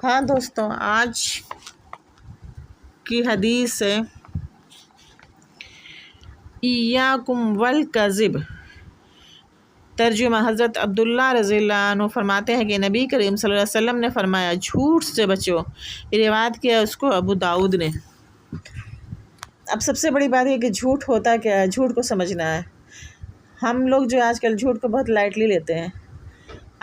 हाँ दोस्तों, आज की हदीस है इय्याकुम वल कज़िब। तर्जुमा हज़रत अब्दुल्ला रज़ियल्लाहु अन्हु फरमाते हैं कि नबी करीम सल्लल्लाहु अलैहि वसल्लम ने फरमाया, झूठ से बचो। रिवायत किया उसको अबू दाऊद ने। अब सबसे बड़ी बात है कि झूठ होता क्या है, झूठ को समझना है। हम लोग जो आजकल झूठ को बहुत लाइटली लेते हैं।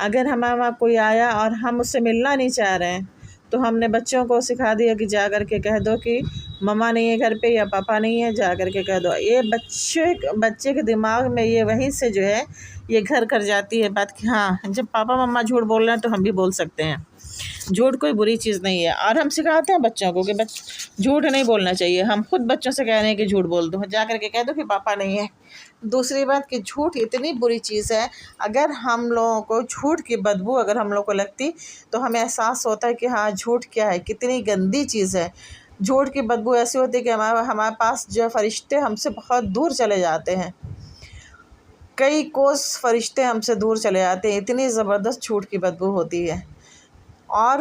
अगर हमारा कोई आया और हम उससे मिलना नहीं चाह रहे हैं तो हमने बच्चों को सिखा दिया कि जा कर के कह दो कि मम्मा नहीं है घर पे या पापा नहीं है, जा कर के कह दो। ये बच्चे के दिमाग में ये वहीं से जो है ये घर कर जाती है बात कि हाँ, जब पापा मम्मा झूठ बोल रहे हैं तो हम भी बोल सकते हैं। झूठ कोई बुरी चीज़ नहीं है और हम सिखाते हैं बच्चों को कि झूठ नहीं बोलना चाहिए। हम खुद बच्चों से कह रहे हैं कि झूठ बोल दो, जा कर के कह दो कि पापा नहीं है। दूसरी बात कि झूठ इतनी बुरी चीज़ है, अगर हम लोगों को झूठ की बदबू अगर हम लोग को लगती तो हमें एहसास होता है कि हाँ, झूठ क्या है, कितनी गंदी चीज़ है। झूठ की बदबू ऐसी होती है कि हमारे पास जो फरिश्ते हमसे बहुत दूर चले जाते हैं, कई कोस फरिश्ते हमसे दूर चले जाते हैं, इतनी ज़बरदस्त झूठ की बदबू होती है। और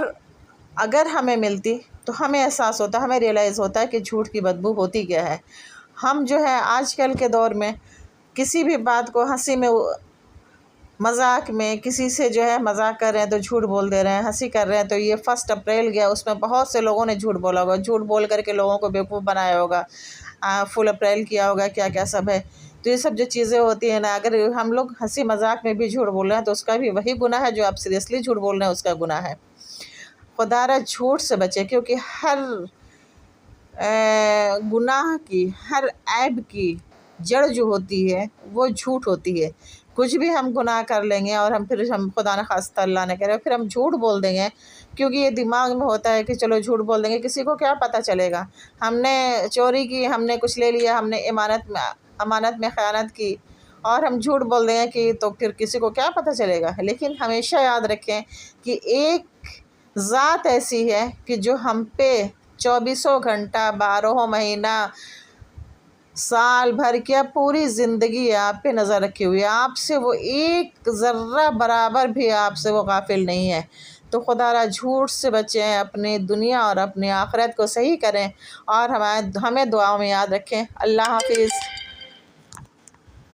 अगर हमें मिलती तो हमें एहसास होता, हमें रियलाइज़ होता है कि झूठ की बदबू होती क्या है। हम जो है आजकल के दौर में किसी भी बात को हंसी में मजाक में किसी से जो है मजाक कर रहे हैं तो झूठ बोल दे रहे हैं, हंसी कर रहे हैं तो ये 1 अप्रैल गया उसमें बहुत से लोगों ने झूठ बोला होगा, झूठ बोल करके लोगों को बेवकूफ़ बनाया होगा, फुल अप्रैल किया होगा, क्या क्या सब है। तो ये सब जो चीज़ें होती हैं ना, अगर हम लोग हंसी मजाक में भी झूठ बोल रहे हैं तो उसका भी वही गुनाह है जो आप सीरियसली झूठ बोल रहे हैं उसका गुनाह है। खुदारा झूठ से बचे, क्योंकि हर गुनाह की, हर ऐब की जड़ जो होती है वो झूठ होती है। कुछ भी हम गुनाह कर लेंगे और हम खुदा न खास्ता अल्लाह न करे फिर हम झूठ बोल देंगे, क्योंकि ये दिमाग में होता है कि चलो झूठ बोल देंगे, किसी को क्या पता चलेगा। हमने चोरी की, हमने कुछ ले लिया, हमने अमानत में ख़यानत की और हम झूठ बोल देंगे कि तो फिर किसी को क्या पता चलेगा। लेकिन हमेशा याद रखें कि एक ज़ात ऐसी है कि जो हम पे 24 घंटा 12 महीना साल भर क्या पूरी ज़िंदगी आप पे नज़र रखी हुई है, आपसे वो एक ज़र्रा बराबर भी आपसे वो गाफिल नहीं है। तो खुदारा झूठ से बचें, अपनी दुनिया और अपनी आखिरत को सही करें और हमें दुआओं में याद रखें। अल्लाह हाफिज़।